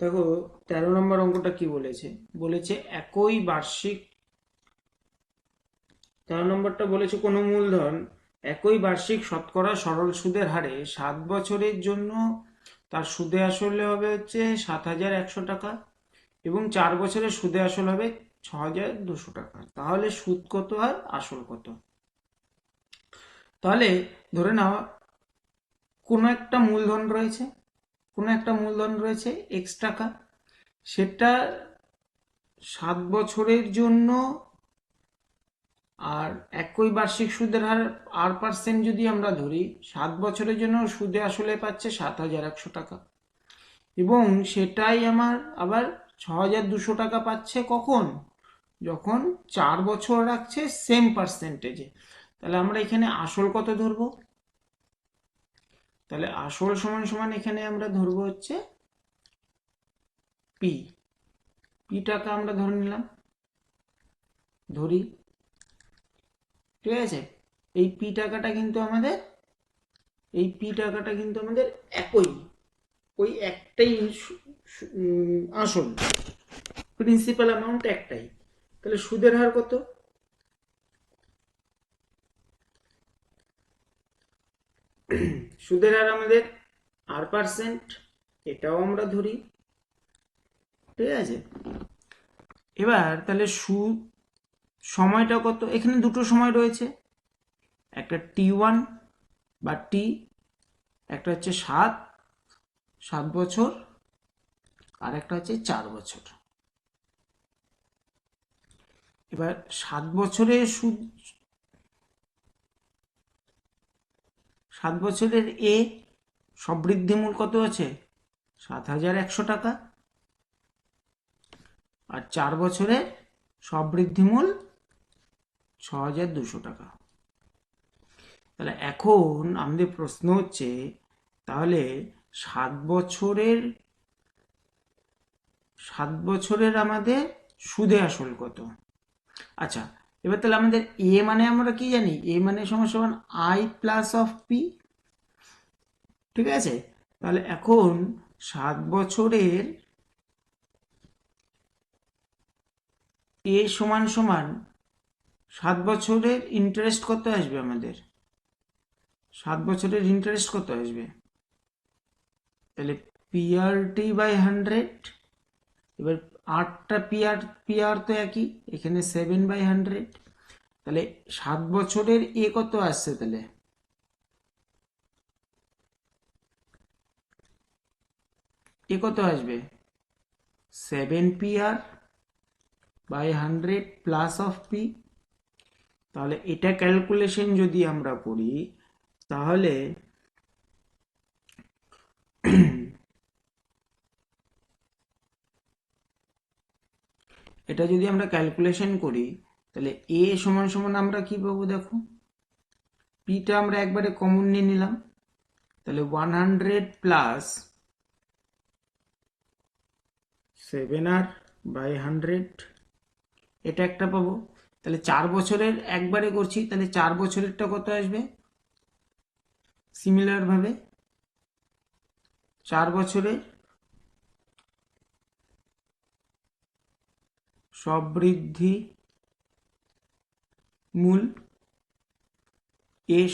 দেখো 13 নম্বর অঙ্কটা কি বলেছে, বলেছে একই বার্ষিক 13 নম্বরটা বলেছে কোনো মূলধন একই বার্ষিক শতকরা সরল সুদের হারে 7 বছরের জন্য তার সুদে আসলে হবে হচ্ছে 7,100 টাকা এবং 4 বছরের সুদে আসল হবে 6,200 টাকা। তাহলে সুদ কত আর আসল কত? তাহলে ধরে নাও কোনো একটা মূলধন রয়েছে এক্স টাকা, সেটা 7 বছরের জন্য, আর একই বার্ষিক সুদের হার R% যদি আমরা ধরি, 7 বছরের জন্য সুদে আসলে পাচ্ছে 7,100 টাকা এবং সেটাই আমার আবার 6,200 টাকা পাচ্ছে কখন? যখন 4 বছর রাখছে সেম পার্সেন্টেজে। তাহলে আমরা এখানে আসল কত ধরবো? তাহলে আসল সমান সমান এখানে আমরা ধরবো হচ্ছে পি। পি টাকা আমরা ধরে নিলাম, ধরি, ঠিক আছে। এই পি টাকাটা কিন্তু আমাদের একই, ওই একটাই আসল, প্রিন্সিপাল অ্যামাউন্ট একটাই। তাহলে সুদের হার কত? সুদের হার আমাদের R%, এটাও আমরা ধরি, ঠিক আছে। এবার তাহলে সুদ সময়টা কত? এখানে দুটো সময় রয়েছে, একটা T1 বা টি, একটা হচ্ছে 7 বছর, আর একটা হচ্ছে 4 বছর। এবার 7 বছরের সুদ, 7 বছরের সবৃদ্ধিমূল কত আছে? 7,100 টাকা। আর 4 বছরের সবৃদ্ধিমূল 6,200 টাকা। তাহলে এখন আমাদের প্রশ্ন হচ্ছে, তাহলে 7 বছরের 7 বছরের আমাদের সুদে আসল কত? আচ্ছা, এবার তাহলে আমাদের মানে আমরা কি জানি? মানে সমান সমান I+P, ঠিক আছে। তাহলে এখন 7 বছরের সমান সমান 7 বছরের ইন্টারেস্ট কত আসবে আমাদের? 7 বছরের ইন্টারেস্ট কত আসবে? তাহলে PRT/100। এবার 8টা পিআর তো একই, এখানে 7/100। তাহলে 7 বছরের কত আসছে? তাহলে কত আসবে? 7PR/100 plus of P. তাহলে এটা ক্যালকুলেশন যদি আমরা করি, তাহলে এটা যদি আমরা ক্যালকুলেশন করি, তাহলে সমান সমান আমরা কি পাবো? দেখো, পিটা আমরা একবারে কমন নিয়ে নিলাম, তাহলে 100 প্লাস 7R/100, এটা একটা পাবো। তাহলে 4 বছরের একবারে করছি, তাহলে 4 বছরেরটা কত আসবে? সিমিলার ভাবে 4 বছরের সবৃদ্ধি মূল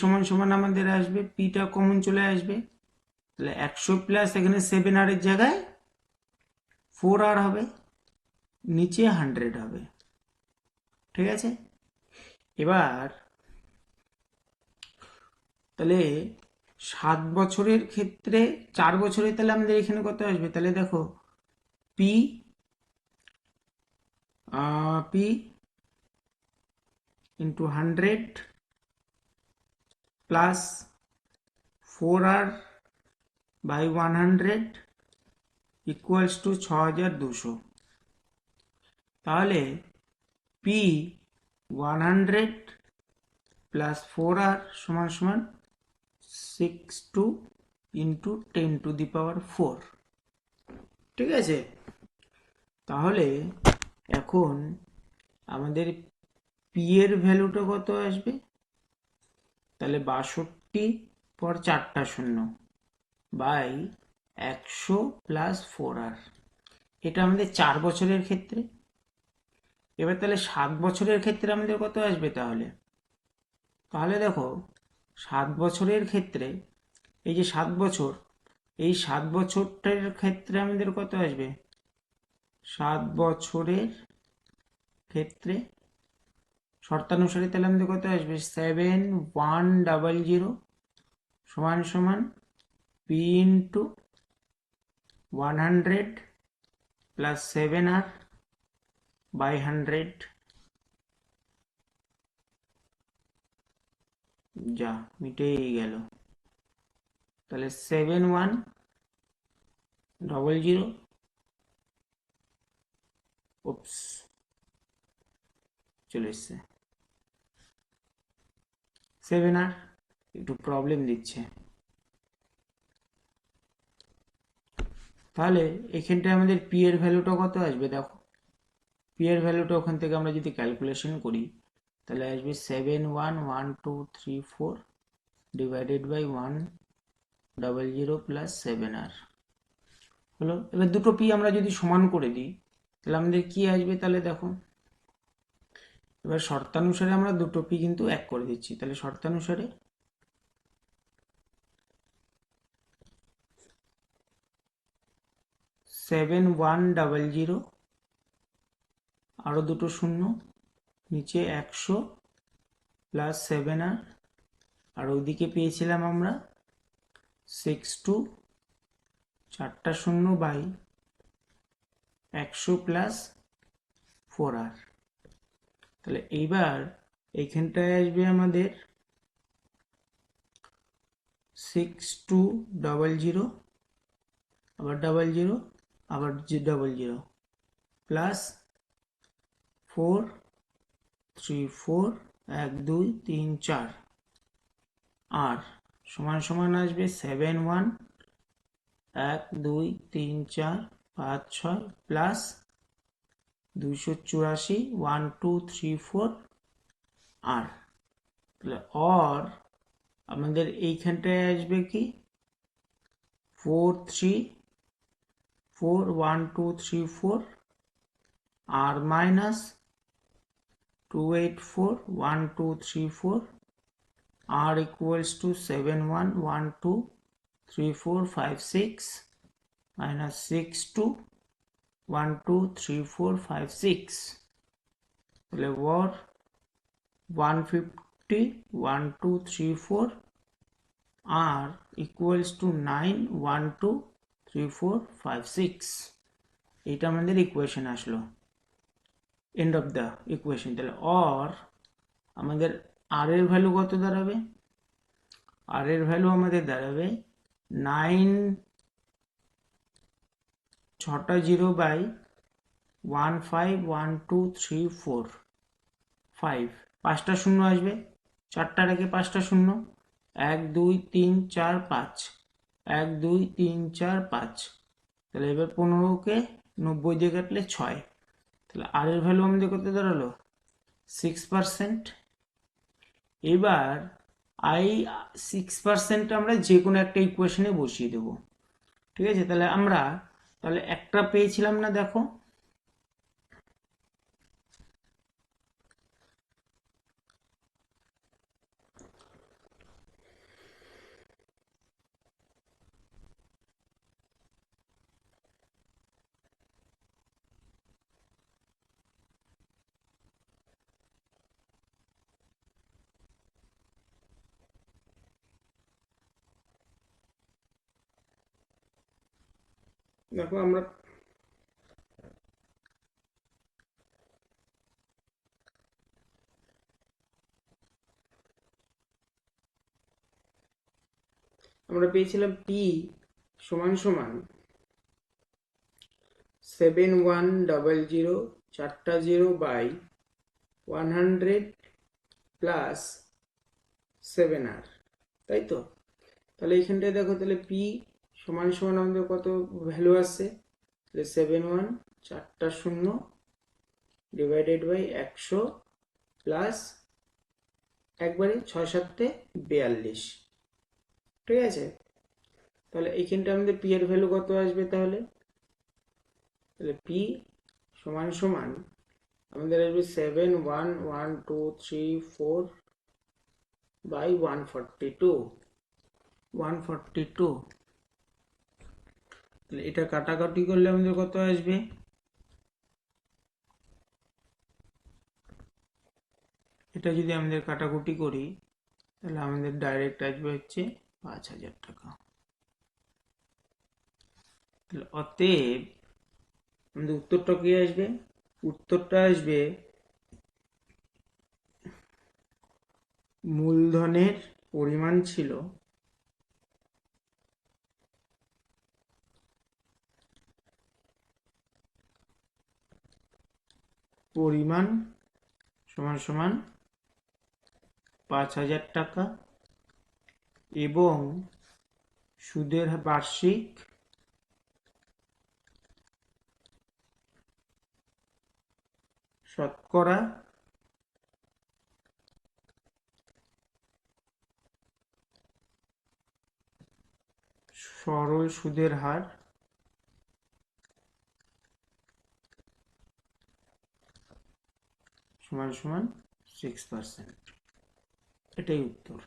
সমান সমান আমাদের আসবে, পিটা কমন চলে আসবে, তাহলে 100 প্লাস এখানে 7R এর জায়গায় 4R হবে, নিচে 100 হবে, ঠিক আছে। এবার তাহলে 7 বছরের ক্ষেত্রে 4 বছরে তাহলে আমাদের এখানে কত আসবে? তাহলে দেখো, P P into 100 plus 4R/100 equals to 6,200। তাহলে পি 100 প্লাস 4R সমান সমান 62 ইন্টু 10⁴, ঠিক আছে। তাহলে এখন আমাদের পি এর ভ্যালুটা কত আসবে? তাহলে 62 পর 4টা শূন্য বাই 100 প্লাস 4R, এটা আমাদের 4 বছরের ক্ষেত্রে। এবার তাহলে 7 বছরের ক্ষেত্রে আমাদের কত আসবে তাহলে? তাহলে দেখো 7 বছরের ক্ষেত্রে, এই যে 7 বছর, এই 7 বছরটার ক্ষেত্রে আমাদের কত আসবে? 7 বছরের ক্ষেত্রে শর্তানুসারে তাহলে আমাদের কত আসবে? 7100 সমান সমান P into 100 plus 7R by 100। যা মিটেই গেল। তাহলে 7100, ওপস চলে এসছে 7R, একটু প্রবলেম দিচ্ছে। তাহলে এখানটায় আমাদের পি এর ভ্যালুটা কত আসবে দেখো। পি এর ভ্যালুটা ওখান থেকে আমরা যদি ক্যালকুলেশন করি তাহলে আসবে 711234 ডিভাইডেড বাই 100 প্লাস 7R হলো। এবার দুটো পি আমরা যদি সমান করে দিই তাহলে আমাদের কি আসবে তাহলে দেখো। এবার শর্তানুসারে আমরা দুটো পি কিন্তু এক করে দিচ্ছি, তাহলে শর্তানুসারে 7100 আরো দুটো শূন্য, নিচে 100 প্লাস 7R, আর ওইদিকে পেয়েছিলাম আমরা 62, চারটা শূন্য বাই 100 প্লাস 4R। তাহলে এইবার এইখানটায় আসবে আমাদের 6200, আবার 00, আবার 00 প্লাস 434 1 2 3 4 আর সমান সমান আসবে 71 1 2 3 4 5 6 প্লাস 284 1 2 3 4 আর। তাহলে অর আমাদের এইখানটায় আসবে কি 434 1 2 3 4 আর minus 284 1 2 3 4 r equals to 71 1 2 3 4 5 6 minus 62 1 2 3 4 5 6 তাহলে war 150 1 2 3 4 r equals to 9 1 2 3 4 5 6। এটা আমাদের ইকুয়েশন আসলো, এন্ড অফ দ্য ইকুয়েশন। তাহলে অর আমাদের আর এর ভ্যালু কত দাঁড়াবে? আর এর ভ্যালু আমাদের দাঁড়াবে 9 6টা 0 বাই 1 5 1 2 3 4 5, 5টা শূন্য আসবে, 4টার আগে 5টা শূন্য, 1 2 3 4 5, 1 2 3 4 5। তাহলে এবার 15কে 90 দিয়ে কাটলে 6, তাহলে আর এর ভ্যালু আমাদের কত দাঁড়ালো? 6%। এবার আই 6% আমরা যে কোনো একটা ইকুয়েশনে বসিয়ে দেব, ঠিক আছে? তাহলে আমরা তাহলে একটা পেয়েছিলাম না দেখো, দেখো আমরা পেয়েছিলাম পি সমান সমান 7100 চারটা 0 বাই 100 প্লাস 7R, তাই তো? তাহলে এইখানটায় দেখো, তাহলে পি সমান সমান আমাদের কত ভ্যালু আসছে? তাহলে 71 চারটা শূন্য ডিভাইডেড বাই 100 প্লাস একবারে 6 7 42, ঠিক আছে? তাহলে এইখানটা আমাদের পি এর ভ্যালু কত আসবে তাহলে? তাহলে পি সমান সমান আমাদের আসবে 71124 বাই 142 142। তাহলে এটা কাটাকাটি করলে আমাদের কত আসবে? এটা যদি আমাদের কাটাকুটি করি তাহলে আমাদের ডাইরেক্ট আসবে হচ্ছে 5,000 টাকা। তাহলে অতএব আমাদের উত্তরটা কি আসবে? উত্তরটা আসবে মূলধনের পরিমাণ ছিল সমান সমান 5,000 টাকা এবং সুদের বার্ষিক শতকরা সরল সুদের হার সমান সমান 6%। এটাই উত্তর।